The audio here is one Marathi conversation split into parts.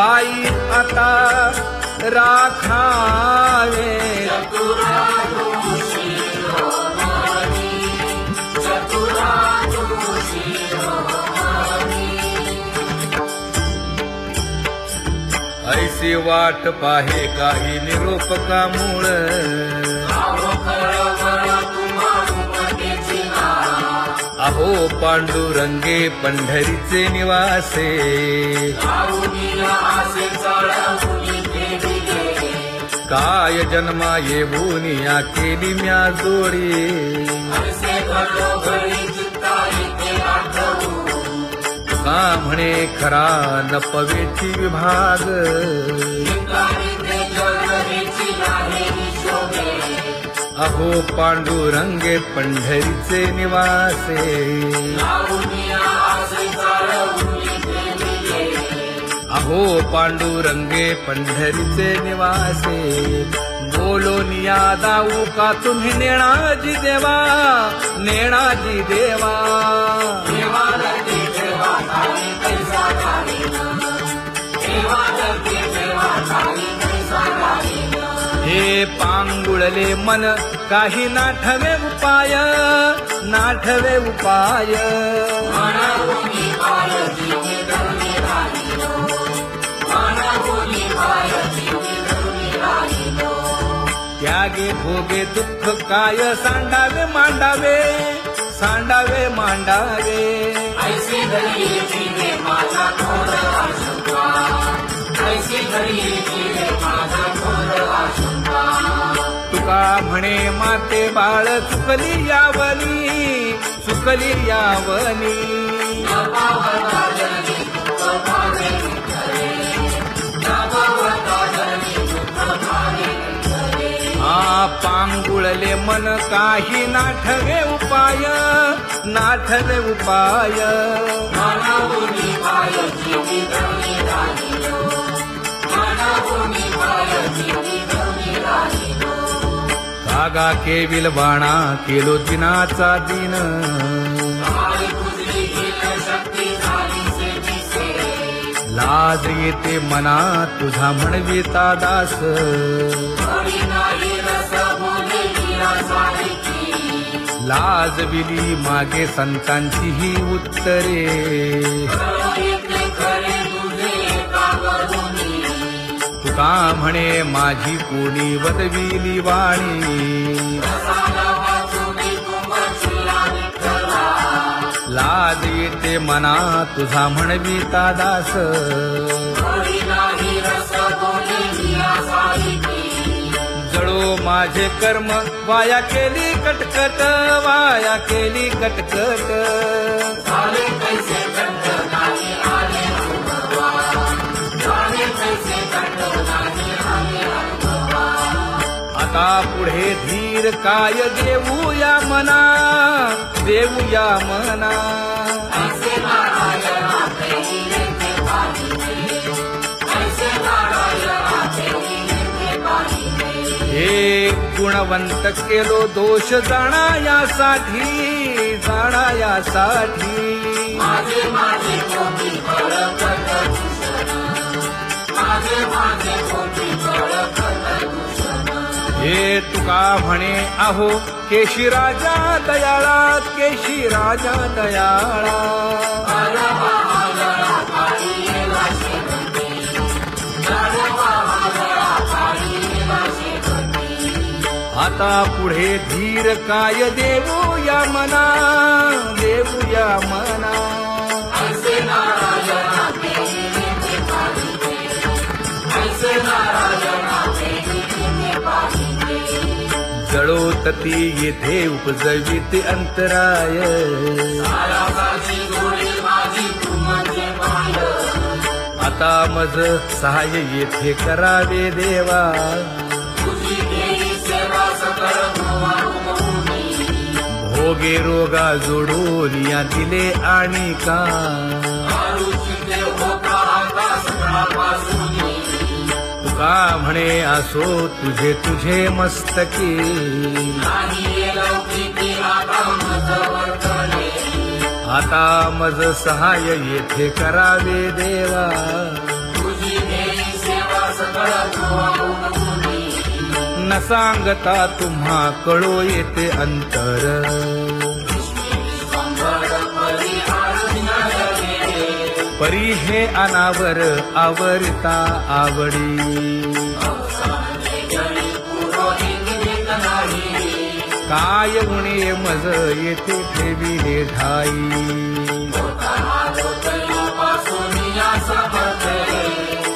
पायी आता राखावे ऐसी वाट पाहे काही निरोपकामुळ अहो पांडुरंगे पंढरीचे निवासे काय जन्मा येऊन या केली म्या जोडी का म्हणे खरा नपवेची विभाग अहो पांडुरंगे पंढरीचे निवासे अहो पांडुरंगे पंढरीचे निवासे बोलोनिया दाऊ का तुम्ही नेणाजी देवा नेणाजी देवा हे पांगुळले मन काही नाठवे उपाय नाठवे उपाय त्यागे भोगे दुःख काय सांडावे मांडावे सांडावे मांडावे तुका म्हणे माते बाळ चुकली यावनी चुकली यावनी पांगुळले मन काही नाठवे उपाय नाठवे उपाय कागा केविल बाणा केलो दिनाचा दिन लाज येते मना तुझा म्हणविता दास लाज विली मागे संतांची ही उत्तरे तुका म्हणे माझी कोणी वदविली वाणी लाज येते मना तुझा म्हणविता दास जळो माझे कर्म वाया केली कटकट वाया केली कटकट आता पुढे धीर काय देऊया मना देऊया मना हे गुणवंत केलो दोष जाणायासाठी जाणायासाठी हे तुका म्हणे अहो केशी राजा दयाळा केशी राजा दयाळा आता पुढे धीर काय देऊया मना देऊया मना जळोतती येथे उपजविते अंतराय आता मज सहाय्य येथे करावे देवा भोगे रोगा जोडून या दिले आणि का तुका म्हणे असो तुझे तुझे मस्तकी आता मज सहाय्य येथे करावे देवा न सांगता तुम्हा कळो येते अंतर. परी हे अनावर आवरता आवडी. काय उणे मज येथे ठेविले ठाई.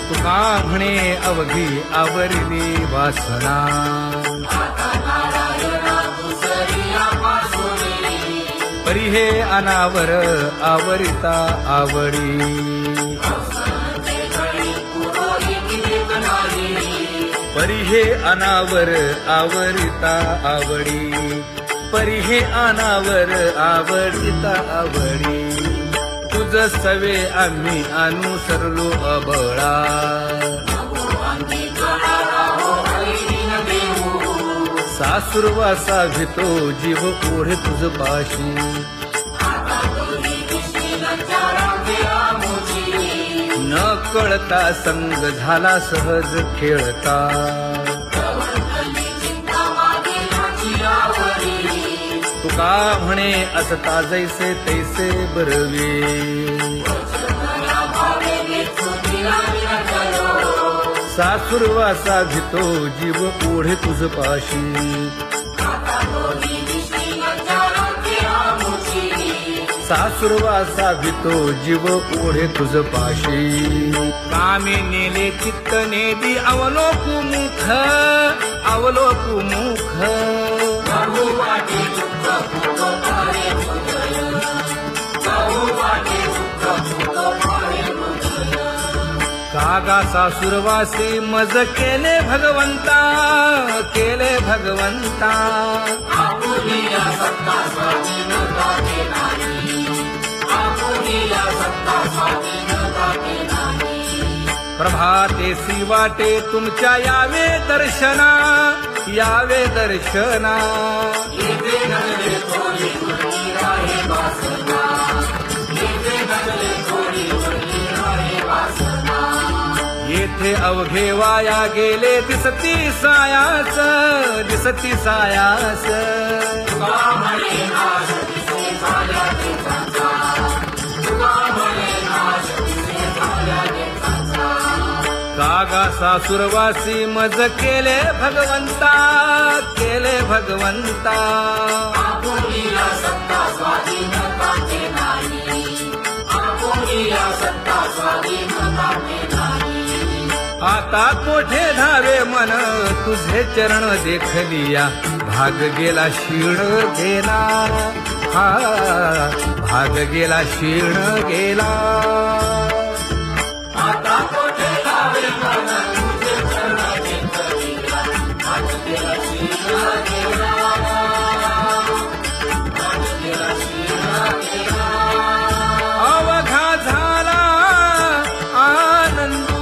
तुका म्हणे अवघी आवरली वासना. परी हे अनावर आवरिता आवडी. परी हे अनावर आवरिता आवडी. परी हे अनावर आवरिता आवडी. तुझ सवे आम्ही अनुसरलो अबळा. सासुरवासा भितो जीव ओढे तुझ पाशी. न कळता संग झाला सहज खेळता. तुका म्हणे असता जैसे तैसे बरवे. सासुरवासा भितो जीव ओढे तुझ पाशी. सासुरवासा भितो जीव ओढे तुझ पाशी. कामे नेले चित्त नेदी अवलोकु मुख. अवलोकु मुख. कागा सासुरवासी मज केले भगवंता. केले भगवंता. प्रभातेसी वाटे तुमच्या यावे दर्शना. यावे दर्शना. येथे अवघे वाया गेले दिसती सायास. दिसती सायास. कागा सासुरवासी मज केले भगवंता. केले भगवंता. आता कोठे धावे मन तुझे चरण देखलिया. भाग गेला क्षीण गेला. हा भाग गेला क्षीण गेला. आता कोठे धावे मन तुझे चरण देखलिया. भाग गेला क्षीण गेला. भाग गेला क्षीण गेला. अवघा झाला आनंदू.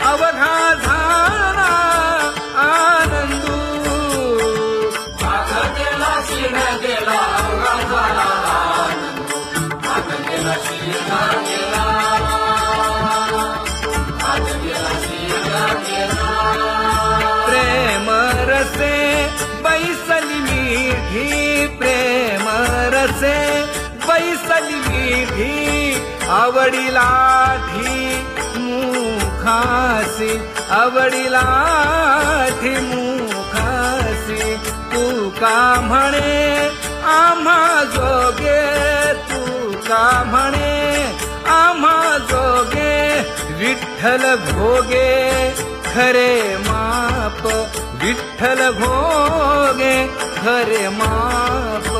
अवघा झाला आनंदू. भाग गेला क्षीण गेला. अवघा झाला आनंदू. भाग गेला क्षीण गेला. भाग गेला क्षीण गेला. प्रेम रसे बैसली मीठी. प्रेम रसे बैसली मीठी. आवडीला ठी मुखासी. आवडीला ठी मुखासी. तू का म्हणे आम्हा जोगे. तू का म्हणे आम्हा जोगे. विठ्ठल भोगे खरे माप. विठ्ठल भोगे खरे माप.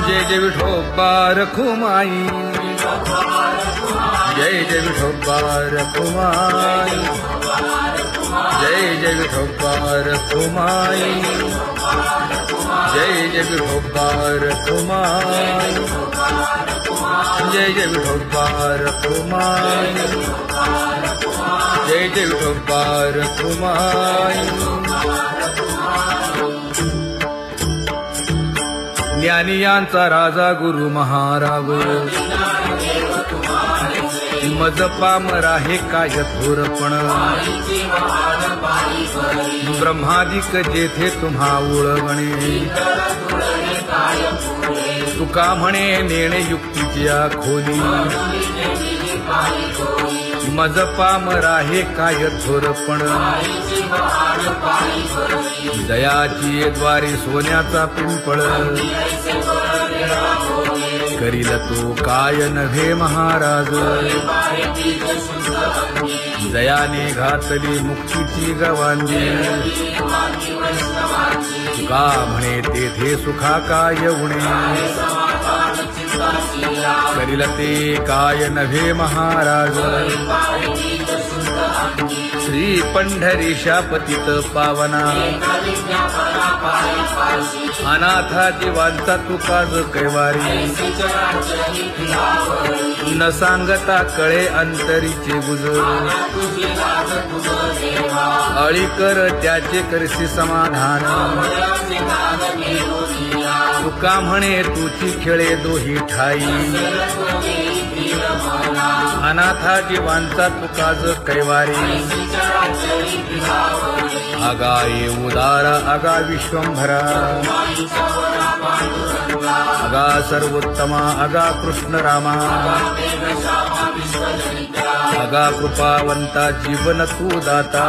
जय जय विठोबा रखुमाई. जय जय विठोबा रखुमाई. जय जय विठोबा रखुमाई. जय जय विठोबा रखुमाई. जय जय विठोबा रखुमाई. जय जय विठोबार कुमार. ज्ञानियांचा राजा गुरु महाराज, मज पामरा हे काय थोरपण. ब्रह्मादिक जेथे तुम्हा उळवणे, तुका म्हणे नेणे युक्तीच्या खोली. मज पामरा हे काय थोरपण. दयाची द्वारे सोन्याचा पिंपळ, करील तो काय नव्हे महाराज. दयाने घातली मुक्तीची गवांजी, का म्हणे तेथे सुखा काय उणे. करील ते काय नव्हे महाराज. श्री पंढरीशा पतित पावना, अनाथा जीवांचा तुकाज कैवारी. न सांगता कळे अंतरीचे गुज, अळी कर त्याचे करशी समाधान. तुका म्हणे तुची खेळे दोही ठाई, अनाथा जीवांचा तुकाज कैवारी. आगा ये उदारा आगा विश्वंभरा, आगा सर्वोत्तमा आगा कृष्ण रामा. आगा कृपावंता जीवन तू दाता,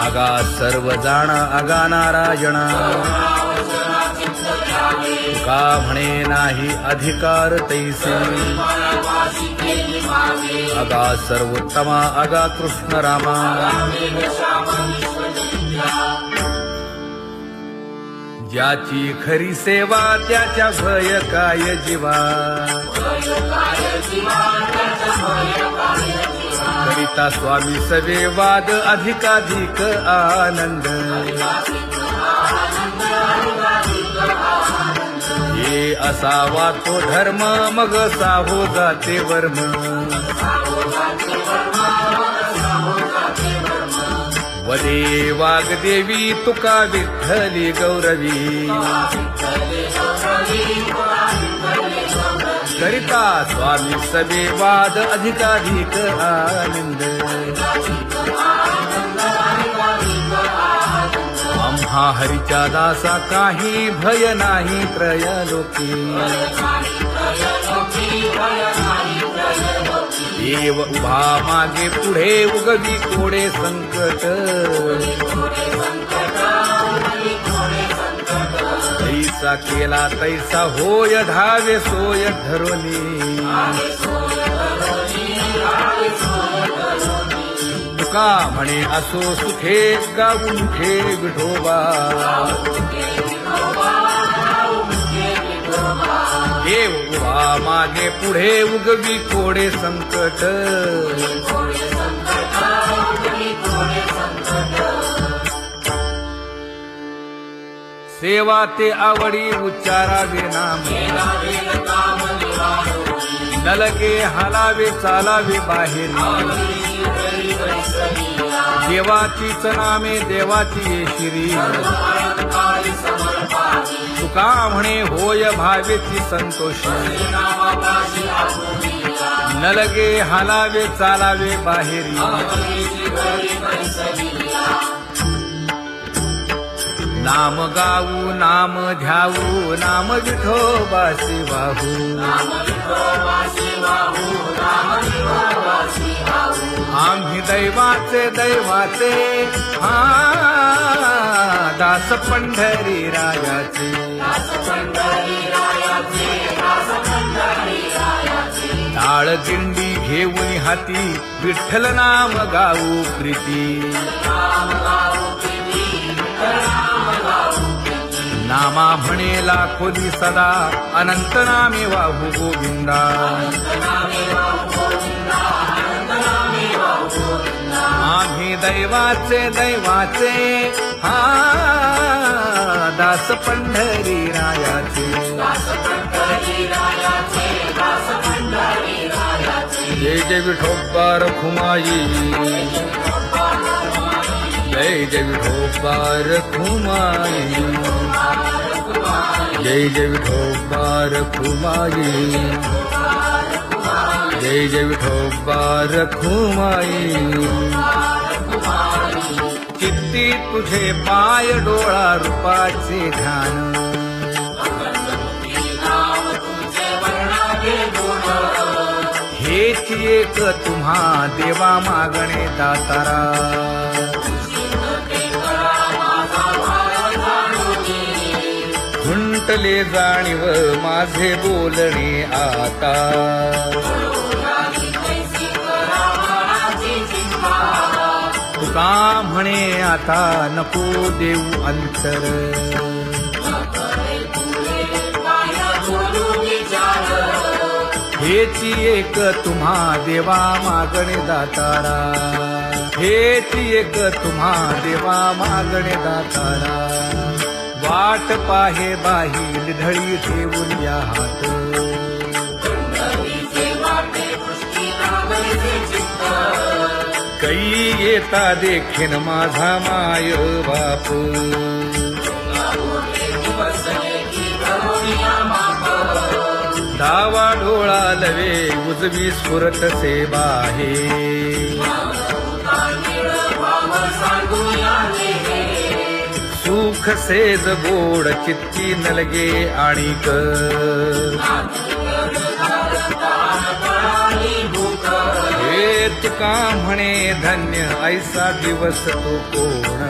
आगा सर्व जाणा आगा नारायणा. तुका म्हणे नाही अधिकार तैसे, आगा सर्वोत्तमा आगा कृष्ण रामा. ज्याची खरी सेवा त्याच्या भय काय जीवा. करिता स्वामी सवे वाद अधिकाधिक आनंद. हे असावा तो धर्म मग साहो जाते वर्म. वदे वाग्देवी तुका विठ्ठली गौरवी. करिता स्वामी सवे वाद अधिकाधिक आनंद. आम्हा हरीच्या दासा काही भय नाही त्रयलोकी. देव उभा मागे पुढे उगवी कोडे संकट. तैसा केला तैसा होय धावे सोय धरोनी. तुका म्हणे असो सुखे गाऊन ठे विठोबा. देव उभा मागे पुढे उगवी कोडे संकट. सेवा ते आवडी उच्चारावे नाम. नलगे हालावे चालावे बाहेरी. देवाचीच नामे देवाची येशिरी. तुका म्हणे होय भावेची संतोषी. नलगे हालावे चालावे बाहेरी. नाम गाऊ नाम ध्याऊ नाम विठोबासी वाहू. आम्ही दैवाचे दैवाचे हा दास पंढरी रायाचे. टाळ दिंडी घेऊन हाती विठ्ठल नाम गाऊ प्रीती. नामा म्हणे लाखोली सदा अनंत नामे वाहू गोविंदा. आम्ही दैवाचे दैवाचे हा दास पंढरी रायाचे. जय जय विठोबा रखुमाई जय जय विठोबा रखुमाई जय जय विठोबा रखुमाई जय जय विठोबा रखुमाई चित्ती तुझे पाय डोळा रूपाचे ध्यान हेच एक तुम्हा देवा मागणे दातारा खुंटले जाणीव माझे बोलणे आता तुका म्हणे आता नको देऊ अंतर हेची एक तुम्हा देवा मागणे दातारा हेची एक तुम्हा देवा मागणे दातारा वाट पाहे बाही ढळी ठेवून या हात कै येता देखीन माझा माय बाप डावा डोळा लवे उजवी स्फुरत से बाहे सुख सेज गोड चित्ती नलगे आणिक हे तुका म्हणे धन्य ऐसा दिवस तो कोण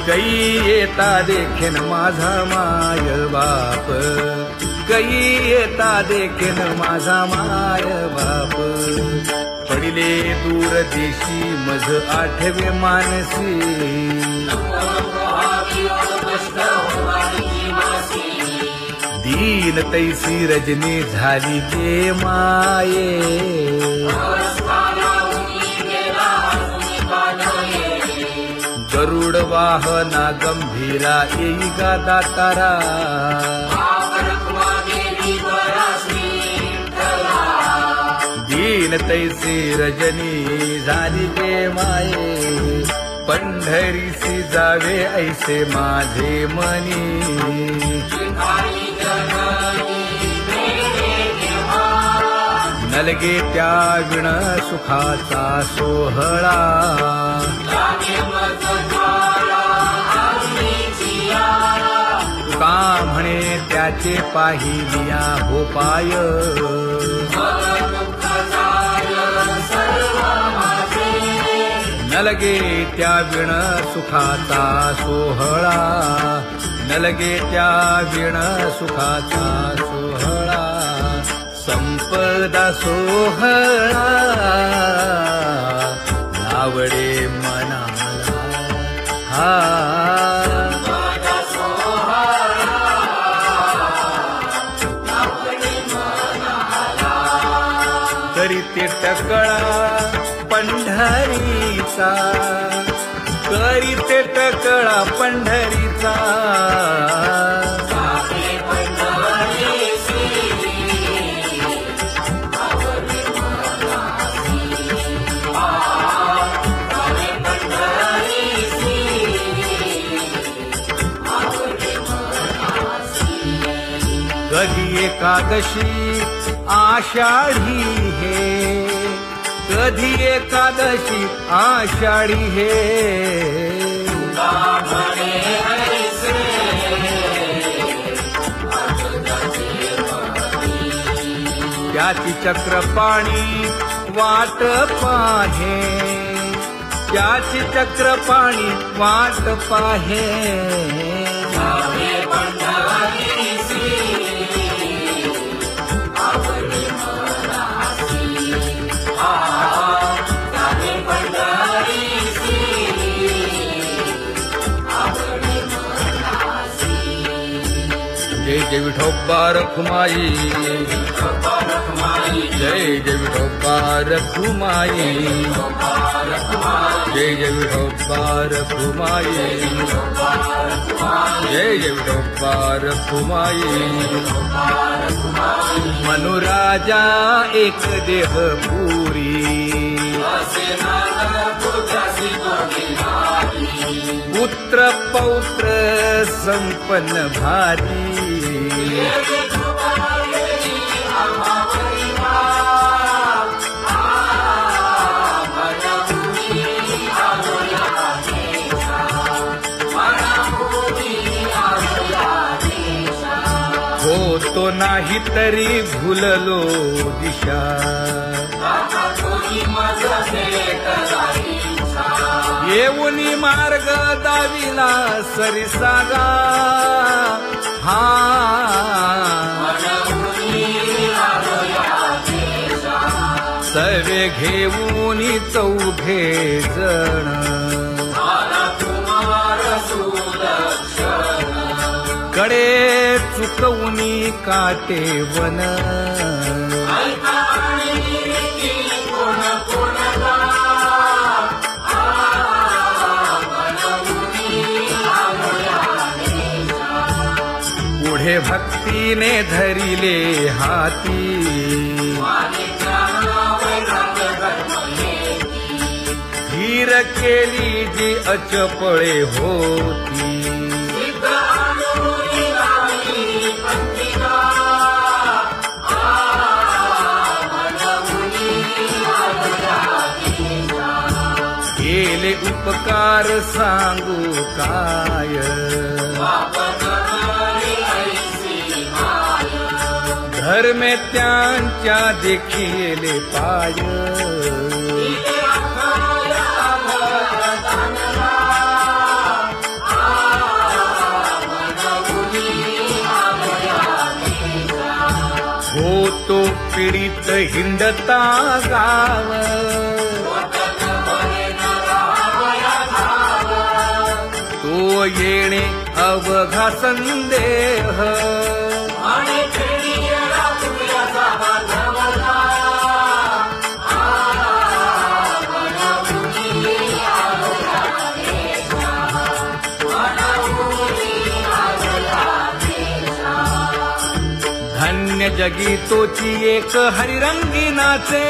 कै येता देखीन माझा माय बाप कै येता देखीन माझा माय बाप पडिले दूर देशी मज आठवे मानसी दीन तैसी रजनी झाली गे माये गरुड वाहना गंभीरा येई गा दातारा दीन तैसी रजनी झाली गे माये पंढरीसी जावे ऐसे माझे मनी नलगे त्या विण सुखाचा सोहळा तुका म्हणे त्याचे पाहिलिया हो पाय नलगे त्या विण सुखाचा सोहळा नलगे त्या विण सुखाचा सोहळा संपदा सोहळा नावडे मनाला हा करीते टकळा पंढरीचा करीते टकळा पंढरीचा कधी एकादशी आषाढी हे कधी एकादशी आषाढी हे त्याची चक्रपाणी वाट पाहे त्याची चक्रपाणी वाट पाहे जय जय विठोबा रखुमाई जय जय विठोबा रखुमाई जय जय विठोबा रखुमाई जय जय विठोबा रखुमाई मनुराजा एक देह पुरी पुत्र पौत्र संपन्न भारी हो तो नाही तरी भुललो दिशा येऊनी मार्ग दाविला सरिसागा हा सर्वे घेऊनी चौघे जण कडे चुकवूनी काटे वन पुढे भक्तीने धरिले हाती धीर केली जी अचपळे होती केले उपकार सांगू काय धर्मे त्यांच्या देखिले पाय होतो पीडित हिंडता गाव तो येणे अवघा संदेह धन्य जगी तोची एक हरिरंगी नाचे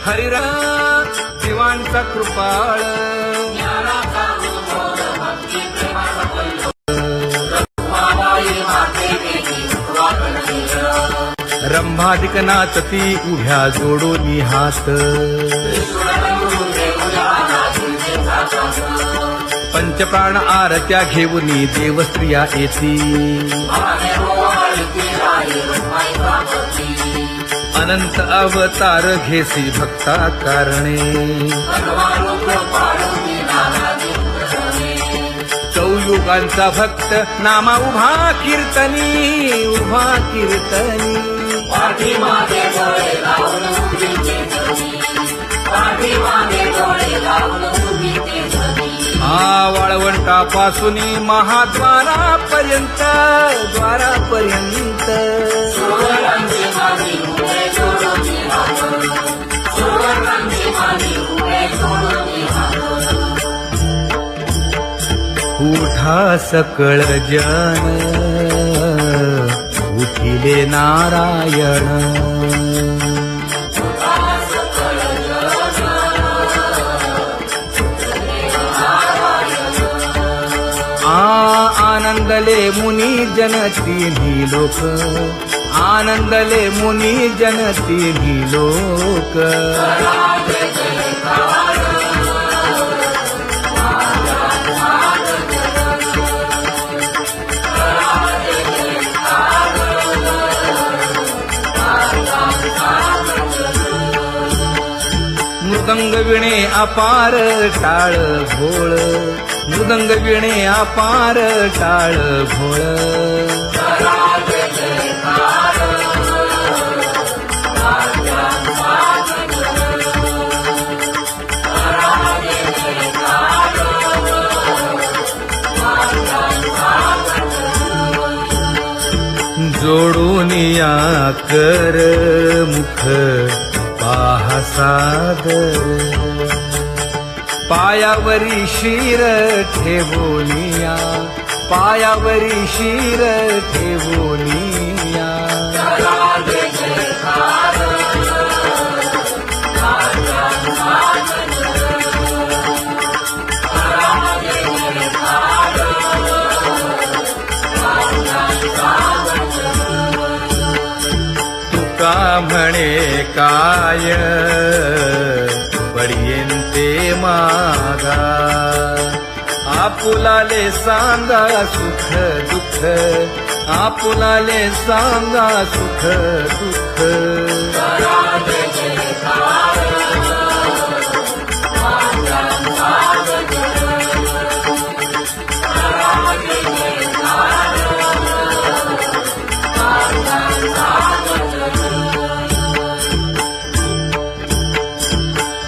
हरिरंग शिवांचा कृपाळ रंभाधिक नाचती उभ्या जोडोनी हात पंचप्राण आरत्या घेऊनी देवस्त्रिया येती अनंत अवतार घेसी भक्ता कारणे चौयुगांचा भक्त नामा उभा कीर्तनी वाळवंटापासून महाद्वारापर्यंत उठा सकळ जन उठिले नारायण आनंदले मुनी जन तिन्ही लोक आनंदले मुनी जन तिन्ही लोक मृदंग विणे अपार टाळ भोळ मृदंग विणे अपार टाळ भोळ जोडून या कर मुख पाहा सादर, पायावरी शिर ठेवोनिया, पायावरी शिर ठेवोनिया. तुका म्हणे काय पडियेंते मागा, आपुलाले सांगा सुख दुःख, आपुलाले सांगा सुख दुःख.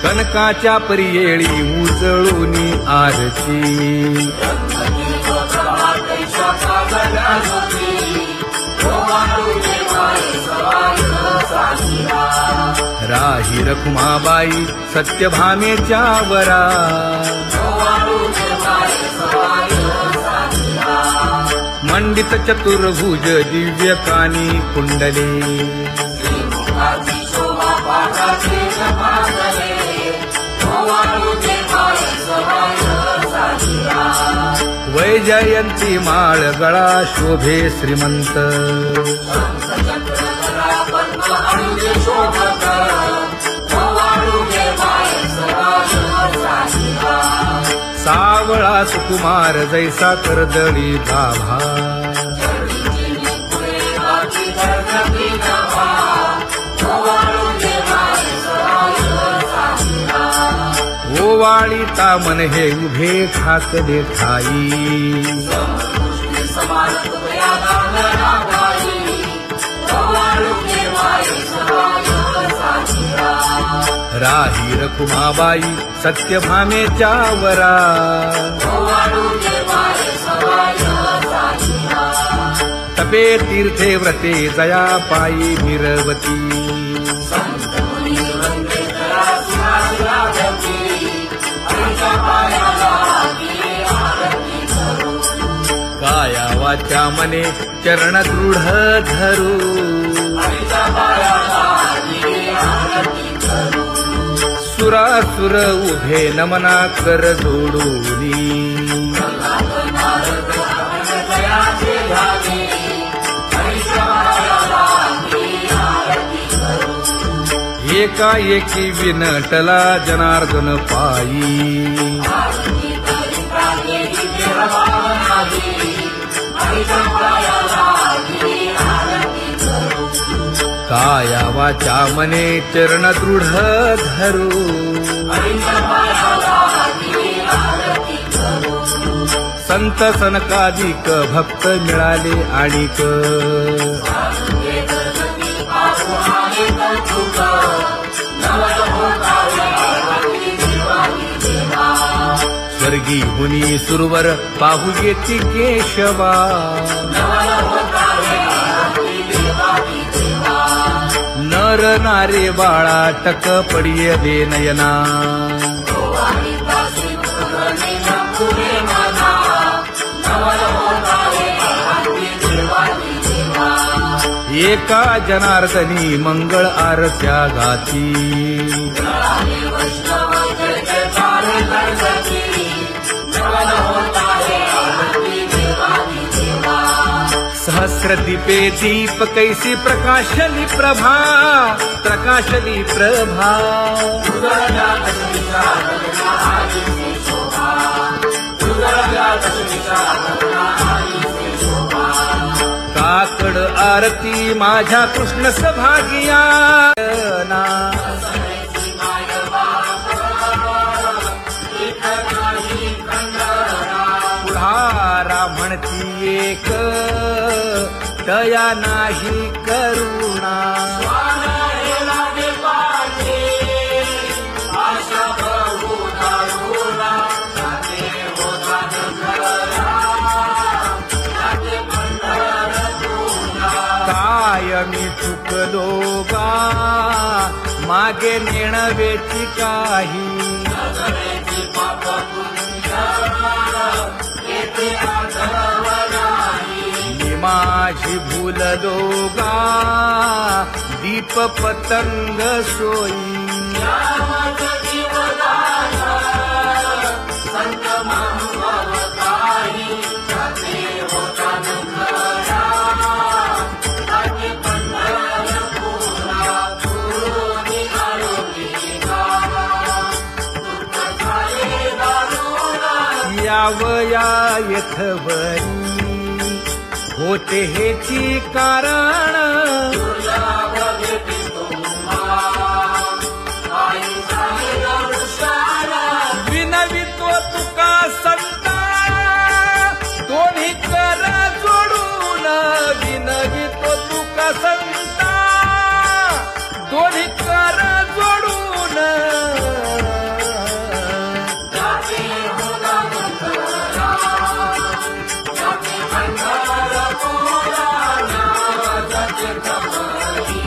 कनकाच्या परियेळी उजळूनी आरती, राही रखुमाबाई सत्यभामेच्या वरा, मंडित चतुर्भुज दिव्य कानी कुंडले, वैजयंती माळ गळा शोभे श्रीमंत, सावळा सुकुमार जैसा कर्दळी गाभा, ओवाळी तामन हे उभे ठाकले ठाई, राही रखुमाबाई सत्यभामेच्या वरा, तपे तीर्थे व्रते जया पायी मिरवती, काया वाचा मने चरण दृढ धरू, सुरासुर उभे नमना कर जोडूनी, एकाएकी विनटला जनार्दन पायी, काया वाचा मने चरण दृढ धरू, संत सनकादिक भक्त मिळाले आणिक, स्वर्गी हुनी सुरवर पाहू येती केशवा, नर नारे बाळा टक पडिय दे नयना, एका जनार्दनी मंगळ आरत्या गाती, सहस्र दीपे दीप कैसी प्रकाशली प्रभा, प्रकाशली प्रभा. काकड आरती माझ्या कृष्ण सभागिया ना, पुढारा म्हणती एक दया नाही करुणा, काय मी चुकलो गा मागे नेणवेची काही नजरेची पाप पुण्य येथे आढळव नाही. मी माझी भूललो गा दीप पतंग सोयी यावत जीवदान संत मानव काही जाते होता नखरा जाते पंढरपुरा गुरुनी आरोग्य गावा दुःख झाले दारुणा यावया यथवरी होते हेची कारण दुर्लभ भेटी तुम्हा आई झाले दर्शना विनवितो तुका संता दोन्ही कर जोडून विनवितो तुका संता दोन्ही कर जोडून जाते होता नखरा जाते पंढरपुरा जाते कबरी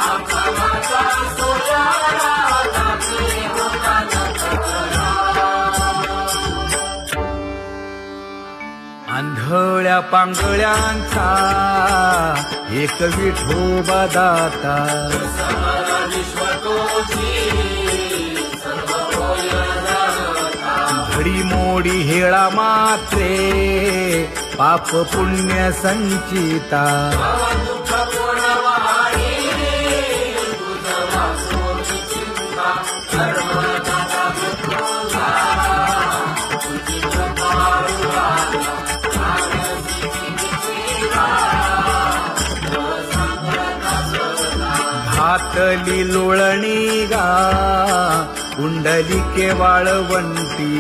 आखाचा सोयारा जाते होता नखरा. आंधळ्या पांगळ्यांचा एक विठोबा दाता समर विश्वतोची सर्व होय जाता. घडी मोडी हेळा मात्रे पाप पुण्य संचिता दुःख पूर्णवाणी तुझ वाचोची चिंता कर्मदाता मृत्यूला तुझी कृपाळुला घातली लोळणी गा कुंडलिके वाळवंटी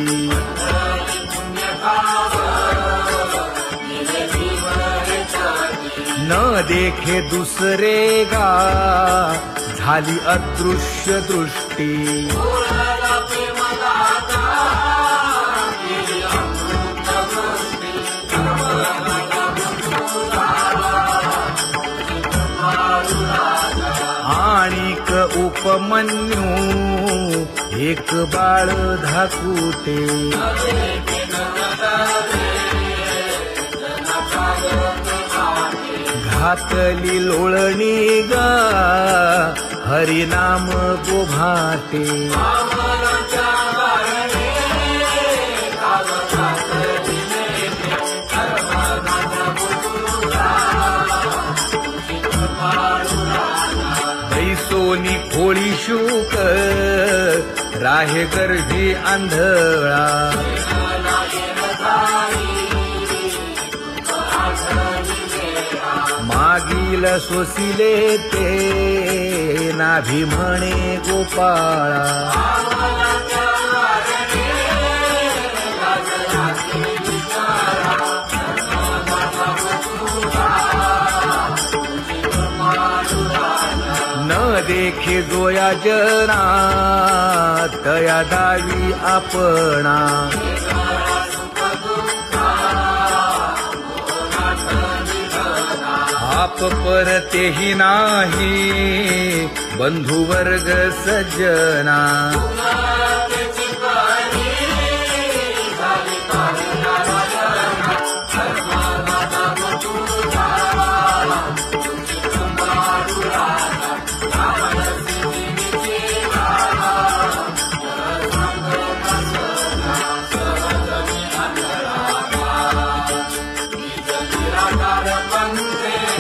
न देखे दुसरे गा झाली अदृश्य दृष्टी आणिक उपमन्यू एक बाळ धाकुटे घातली लोळणी ग हरिनाम गोभाटे बैसोनी खोळी शूक राहे गर्भी आंधळा मागील सोसिले ते नाभी म्हणे गोपाळा न देखे जोया जना तया दावी आपणा आप परतेही नाही बंधुवर्ग सज्जना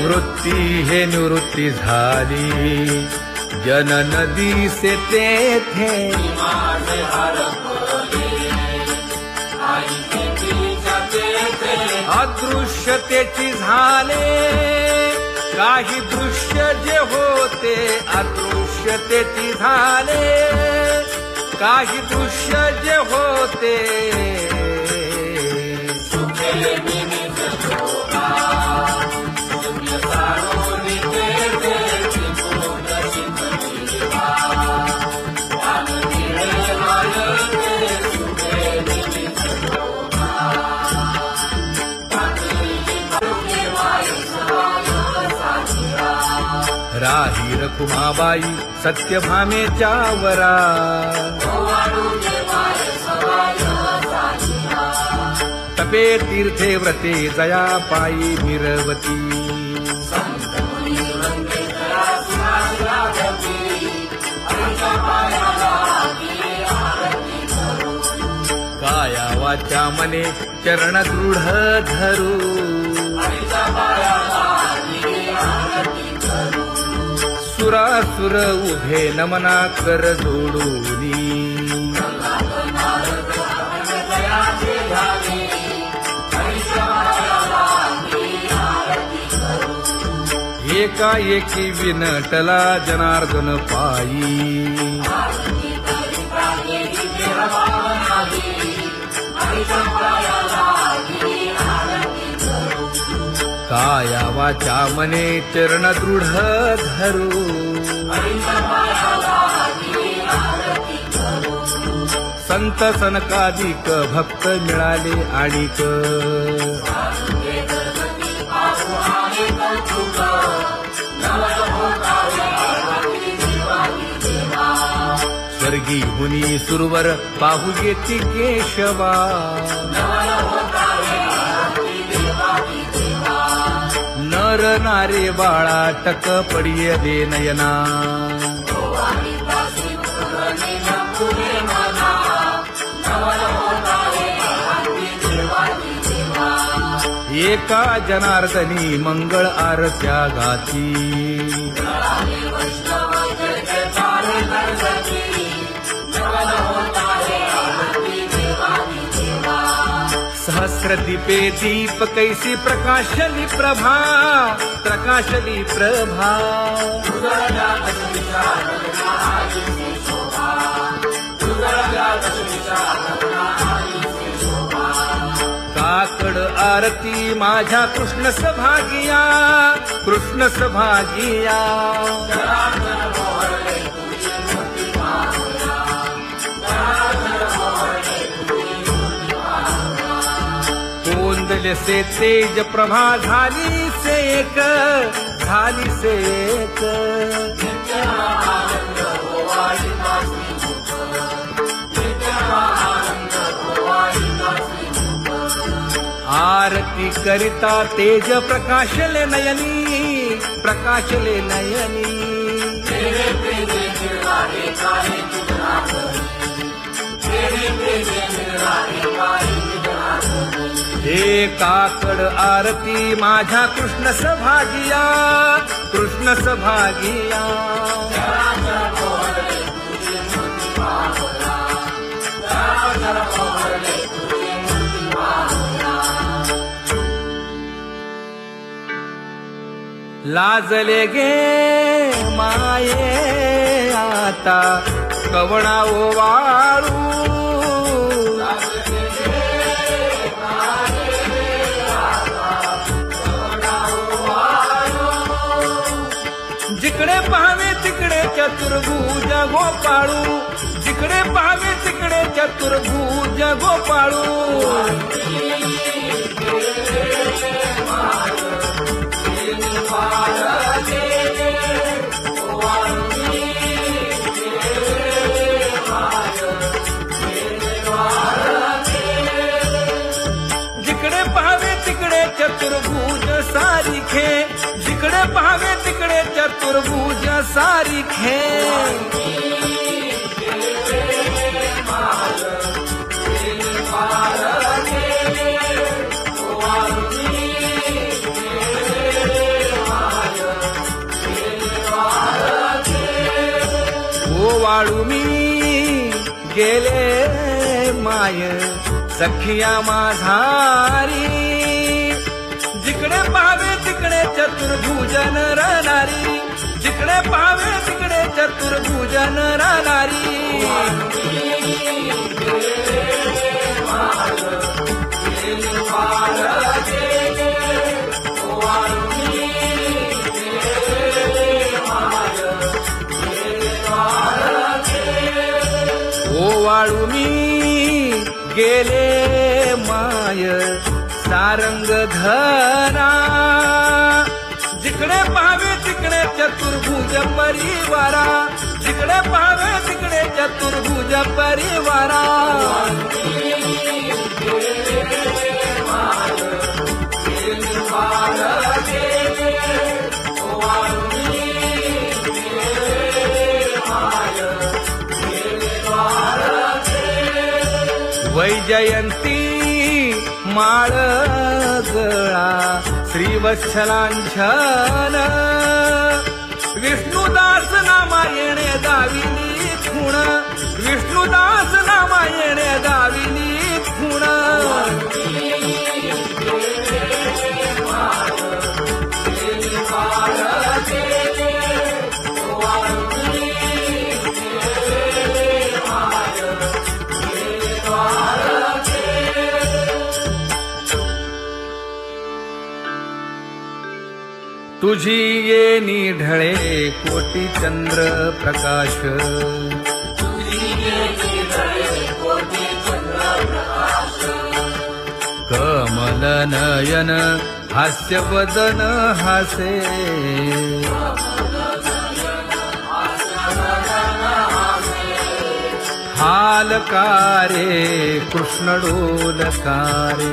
वृत्ती हे निवृत्ती झाली जन नदी से तेथे अदृश्यतेची झाले काही दृश्य जे होते अदृश्यतेची झाले काही दृश्य जे होते राही रखुमाबाई सत्यभामेच्या वरा तपे तीर्थे व्रते जया पायी मिरवती काया वाचा मने चरण दृढ धरू सुरासुर उभे नमना कर जोडूनी एकाएकी विनटला जनार्दन पायी काया वाचा मने चरण दृढ धरू संत सनकादिक भक्त मिळाले आणिक स्वर्गी हुनी सुरवर पाहू येती केशवा नर नारे बाळा टक पडिय दे नयना एका जनार्दनी मंगळ आरत्या गाती सहस्र दीपे दीप कैसी प्रकाशली प्रभा प्रकाशली प्रभा काकड आरती माझ्या कृष्ण सभागिया कृष्ण सभागिया कोंदले से तेज प्रभा झाली सेक झाली सेक आरती करिता तेज प्रकाशले नयनी प्रकाशले नयनी हे काकड आरती माझ्या कृष्ण सभागिया कृष्ण सभागिया लाजले गे माये आता कवणा ओवाळू जिकडे पाहावे तिकडे चतुर्भुज गोपाळू जिकडे पाहावे तिकडे चतुर्भुज गोपाळू जिकडे पाहावे तिकडे चतुर्भुज सारिखे जिकडे पाहावे तिकडे चतुर्भुज सारिखे ओवाळू मी गेले माय सखिया माझारी जिकडे पाहावे तिकडे चतुर्भुज नरनारी जिकडे पाहावे तिकडे चतुर्भुज नरनारी ओवाळू मी गेले माय सारंग धरा जिकडे पाहावे तिकडे चतुर्भुज परिवारा, जिकडे पाहावे तिकडे चतुर्भुज परिवारा. वैजयंती माळ गळा श्रीवत्सलांछन, विष्णुदास नामायणे दाविनी खूण, विष्णुदास नामायणे दाविनी खूण. तुझी येणी ढळे कोटी चंद्र प्रकाश, कमल नयन हास्य वदन हासे, हालकारे कृष्ण डोलकारे.